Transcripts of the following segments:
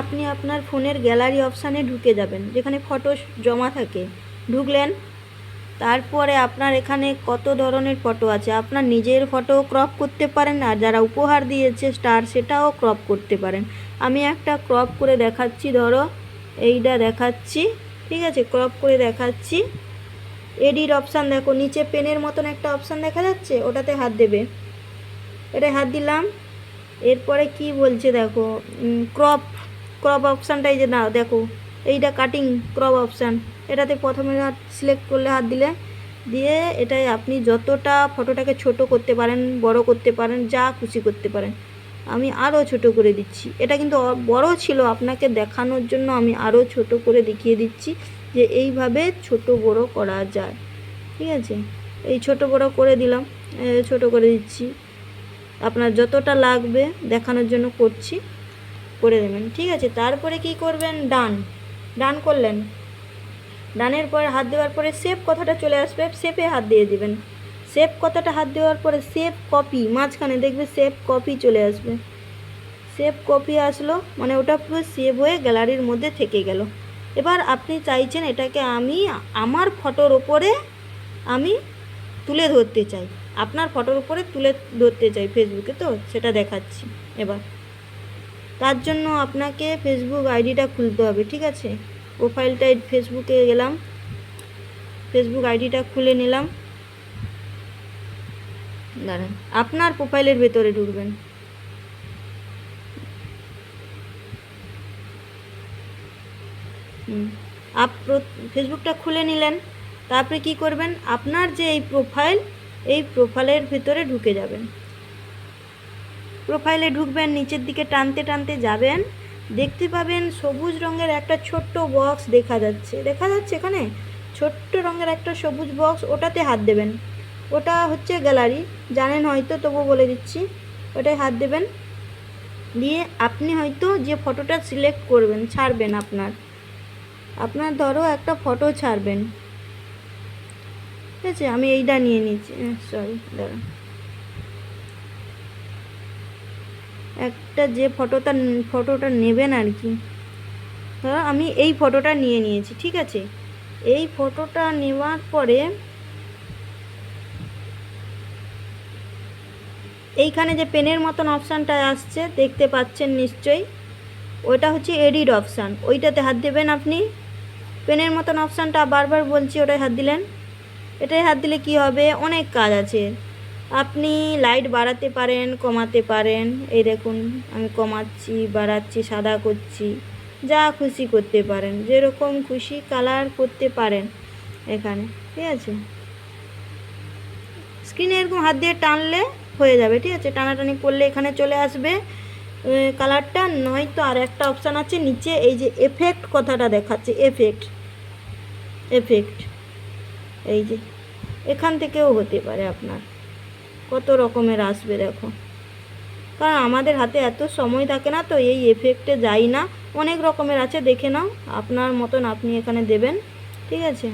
আপনি আপনার ফোনের গ্যালারি অপশানে ঢুকে যাবেন, যেখানে ফটো জমা থাকে। ঢুকলেন, তারপরে আপনার এখানে কত ধরনের ফটো আছে। আপনার নিজের ফটো ক্রপ করতে পারেন, আর যারা উপহার দিয়েছে স্টার সেটাও ক্রপ করতে পারেন। আমি একটা ক্রপ করে দেখাচ্ছি, ধরো এইটা দেখাচ্ছি, ঠিক আছে, ক্রপ করে দেখাচ্ছি। এডিট অপশান দেখো, নিচে পেনের মতন একটা অপশান দেখা যাচ্ছে, ওটাতে হাত দেবে। এটাই হাত দিলাম। এরপরে কি বলছে দেখো, ক্রপ ক্রপ অপশানটাই যে না দেখো, এইটা কাটিং ক্রপ অপশান, এটাতে প্রথমে হাত সিলেক্ট করলে, হাত দিলে, দিয়ে এটাই আপনি যতটা ফটোটাকে ছোট করতে পারেন, বড় করতে পারেন, যা খুশি করতে পারেন। আমি আরও ছোট করে দিচ্ছি। এটা কিন্তু বড় ছিল, আপনাকে দেখানোর জন্য আমি আরও ছোট করে দেখিয়ে দিচ্ছি যে এইভাবে ছোট বড় করা যায়। ঠিক আছে, এই ছোট বড় করে দিলাম, ছোট করে দিচ্ছি। আপনার যতটা লাগবে দেখানোর জন্য করছি, করে দেবেন। ঠিক আছে, তারপরে কি করবেন, ডান করলেন। ডানের পরে হাত দেওয়ার পরে সেভ কথাটা চলে আসবে, সেভে হাত দিয়ে দিবেন। সেভ কথাটা হাত দেওয়ার পরে সেভ কপি, মাঝখানে দেখবে সেভ কপি চলে আসবে। সেভ কপি আসলো মানে ওটা পুরো সেভ হয়ে গ্যালারির মধ্যে থেকে গেল। এবার আপনি চাইছেন এটাকে আমি আমার ফটোর ওপরে আমি তুলে ধরতে চাই, আপনার ফটোর উপরে তুলে ধরতে চাই ফেসবুকে, তো সেটা দেখাচ্ছি। এবার তার জন্য আপনাকে ফেসবুক আইডিটা খুলতে হবে। ঠিক আছে, প্রোফাইলটা ফেসবুকে গেলাম, ফেসবুক আইডিটা খুলে নিলাম। দাঁড়ান, আপনার প্রোফাইলের ভেতরে ঢুকবেন। ফেসবুকটা খুলে নিলেন, তারপরে কি করবেন, আপনার যে এই প্রোফাইলের ভিতরে ঢুকে যাবেন। প্রোফাইলে ঢুকবেন, নিচের দিকে টানতে টানতে যাবেন, দেখতে পাবেন সবুজ রঙের একটা ছোট্ট বক্স দেখা যাচ্ছে এখানে ছোট্ট রঙের একটা সবুজ বক্স, ওটাতে হাত দেবেন। ওটা হচ্ছে গ্যালারি, জানেন হয়তো, তবু বলে দিচ্ছি। ওটায় হাত দেবেন, দিয়ে আপনি হয়তো যে ফটোটা সিলেক্ট করবেন, ছাড়বেন, আপনার ধরো একটা ফটো ছাড়বেন। ঠিক আছে, আমি এইটা নিয়ে নিচ্ছি, সরি দাঁড়া, একটা যে ফটোটা নেবেন আর কি, ধরো আমি এই ফটোটা নিয়ে নিয়েছি। ঠিক আছে, এই ফটোটা নেওয়ার পরে এইখানে যে পেনের মতন অপশানটা আসছে দেখতে পাচ্ছেন নিশ্চয়ই, ওইটা হচ্ছে এডিট অপশান, ওইটাতে হাত দেবেন আপনি। পেনের মতন অপশানটা বারবার বলছি, ওটাই হাত দিলেন। এটাই হাত দিলে কি হবে, অনেক কাজ আছে। আপনি লাইট বাড়াতে পারেন, কমাতে পারেন। এই দেখুন আমি কমাচ্ছি, বাড়াচ্ছি, সাদা করছি, যা খুশি করতে পারেন, যেরকম খুশি কালার করতে পারেন এখানে। ঠিক আছে, স্ক্রিনে এরকম হাত দিয়ে টানলে হয়ে যাবে। ঠিক আছে, টানাটানি করলে এখানে চলে আসবে কালারটা। নয়তো আর একটা অপশান আছে নিচে, এই যে এফেক্ট কথাটা দেখাচ্ছে, এফেক্ট এই যে এখান থেকেও হতে পারে আপনার, কত রকমের আসবে দেখো। কারণ আমাদের হাতে এত সময় থাকে না, তো এই এফেক্টে যাই না, অনেক রকমের আছে, দেখে নাও আপনার মতন আপনি এখানে দেবেন। ঠিক আছে,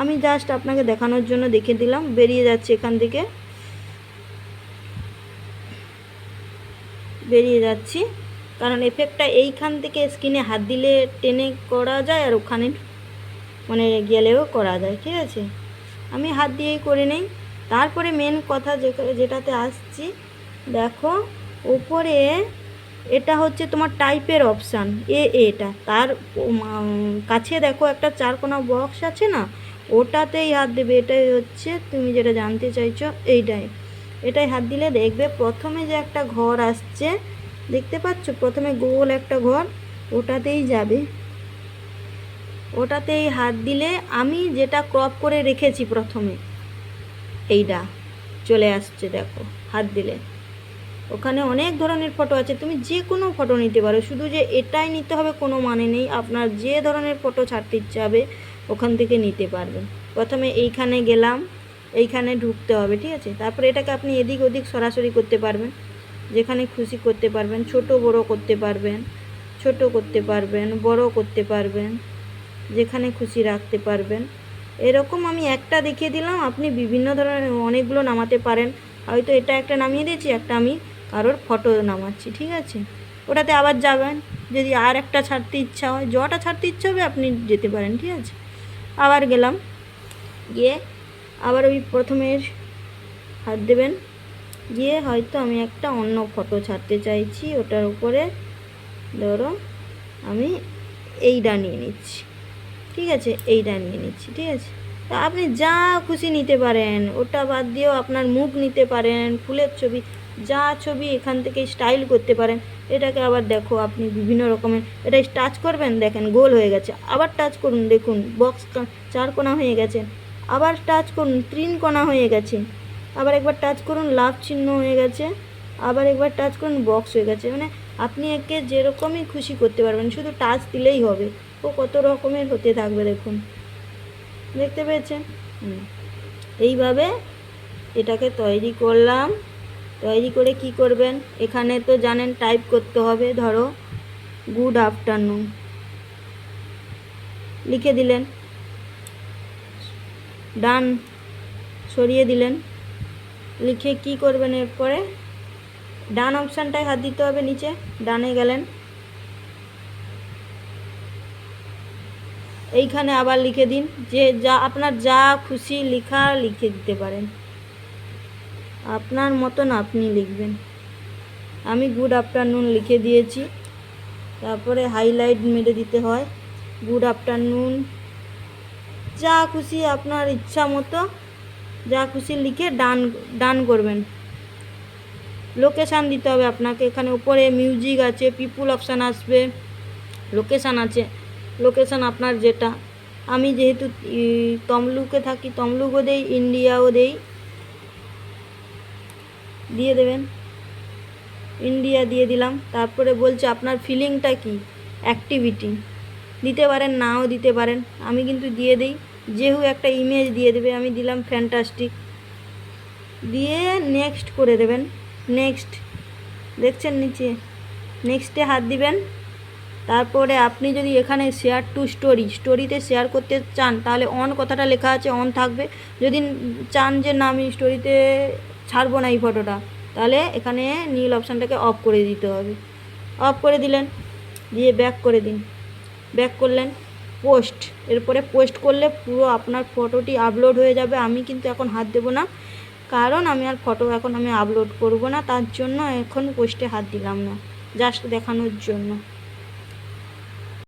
আমি জাস্ট আপনাকে দেখানোর জন্য দেখে দিলাম। বেরিয়ে যাচ্ছে এখান থেকে, বেরিয়ে যাচ্ছি, কারণ এফেক্টটা এইখান থেকে স্ক্রিনে হাত দিলে টেনে করা যায়, আর ওখানে মানে গেলেও করা যায়। ঠিক আছে, আমি হাত দিয়েই করে নেই। তারপরে মেন কথা যেটাতে আসছি, দেখো উপরে এটা হচ্ছে তোমার টাইপের অপশান, এটা তার কাছে দেখো একটা চারকোনা বক্স আছে না, ওটাতেই হাত দেবে। এটাই হচ্ছে তুমি যেটা জানতে চাইছো, এটাই হাত দিলে দেখবে প্রথমে যে একটা ঘর আসছে, দেখতে পাচ্ছ, প্রথমে গোল একটা ঘর, ওটাতেই যাবে। ওটাতেই হাত দিলে আমি যেটা ক্রপ করে রেখেছি প্রথমে, এইটা চলে আসছে দেখো, হাত দিলে ওখানে অনেক ধরনের ফটো আছে, তুমি যে কোনো ফটো নিতে পারো, শুধু যে এটাই নিতে হবে কোনো মানে নেই। আপনার যে ধরনের ফটো ছাড়তে ইচ্ছে হবে ওখান থেকে নিতে পারবেন। প্রথমে এইখানে গেলাম, এইখানে ঢুকতে হবে। ঠিক আছে, তারপরে এটাকে আপনি এদিক ওদিক সরাসরি করতে পারবেন, যেখানে খুশি করতে পারবেন, ছোট বড় করতে পারবেন, ছোট করতে পারবেন, বড় করতে পারবেন, যেখানে খুশি রাখতে পারবেন। এরকম আমি একটা দেখিয়ে দিলাম, আপনি বিভিন্ন ধরনের অনেকগুলো নামাতে পারেন। হয়তো এটা একটা নামিয়ে দিয়েছি, একটা আমি কারোর ফটো নামাচ্ছি। ঠিক আছে, ওটাতে আবার যাবেন, যদি আর একটা ছাড়তে ইচ্ছা হয়, যটা ছাড়তে ইচ্ছা হবে আপনি যেতে পারেন, ঠিক আছে। আবার গেলাম, গিয়ে আবার ওই প্রথমের হাত দেবেন, গিয়ে হয়তো আমি একটা অন্য ফটো ছাড়তে চাইছি, ওটার উপরে ধরো আমি এইটা নিয়ে নিচ্ছি, ঠিক আছে, এইটা নিয়ে নিচ্ছি, ঠিক আছে। তা আপনি যা খুশি নিতে পারেন, ওটা বাদ দিয়েও আপনার মুখ নিতে পারেন, ফুলের ছবি, যা ছবি এখান থেকে স্টাইল করতে পারেন। এটাকে আবার দেখো আপনি বিভিন্ন রকমের, এটা টাচ করবেন, দেখেন গোল হয়ে গেছে, আবার টাচ করুন, দেখুন বক্স 4 কোণা হয়ে গেছে, আবার টাচ করুন 3 কোণা হয়ে গেছে, আবার একবার টাচ করুন লাভ চিহ্ন হয়ে গেছে, আবার একবার টাচ করুন বক্স হয়ে গেছে। মানে আপনি একে যেরকমই খুশি করতে পারবেন, শুধু টাচ দিলেই হবে। ও কত রকমের হতে থাকবে, দেখুন, দেখতে পেয়েছেন। এইভাবে এটাকে তৈরি করলাম। তৈরি করে কি করবেন, এখানে তো জানেন টাইপ করতে হবে, ধরো গুড আফটারনুন লিখে দিলেন, ডান সরিয়ে দিলেন, লিখে কি করবেন, এরপরে ডান অপশানটায় হাত দিতে হবে, নিচে ডানে গেলেন, এইখানে আবার লিখে দিন, যে যা আপনার যা খুশি লিখা লিখে দিতে পারেন, আপনার মতন আপনি লিখবেন। আমি গুড আফটারনুন লিখে দিয়েছি, তারপরে হাইলাইট মেরে দিতে হয়, গুড আফটারনুন, যা খুশি আপনার ইচ্ছা মতো যা খুশি লিখে ডান ডান করবেন। লোকেশান দিতে হবে আপনাকে, এখানে উপরে মিউজিক আছে, পিপুল অপশান আসবে, লোকেশান আছে, লোকেশান আপনার যেটা, আমি যেহেতু তমলুকে থাকি, তমলুকও দেই, ইন্ডিয়াও দেই, দিয়ে দেবেন, ইন্ডিয়া দিয়ে দিলাম। তারপরে বলছে আপনার ফিলিংটা কি, অ্যাক্টিভিটি দিতে পারেন, নাও দিতে পারেন, আমি কিন্তু দিয়ে দিই, যেহেতু একটা ইমেজ দিয়ে দেবে, আমি দিলাম ফ্যান্টাস্টিক, দিয়ে নেক্সট করে দেবেন। নেক্সট দেখছেন নিচে, নেক্সটে হাত দিবেন। তারপরে আপনি যদি এখানে শেয়ার টু স্টোরিতে শেয়ার করতে চান, তাহলে অন কথাটা লেখা আছে, অন থাকবে। যদি চান যে না আমি স্টোরিতে ছাড়বো না এই ফটোটা, তাহলে এখানে নীল অপশানটাকে অফ করে দিতে হবে। অফ করে দিলেন, দিয়ে ব্যাক করে দিন, ব্যাক করলেন, পোস্ট, এরপরে পোস্ট করলে পুরো আপনার ফটোটি আপলোড হয়ে যাবে। আমি কিন্তু এখন হাত দেবো না, কারণ আমি আর ফটো এখন আমি আপলোড করব না, তার জন্য এখন পোস্টে হাত দিলাম না, জাস্ট দেখানোর জন্য।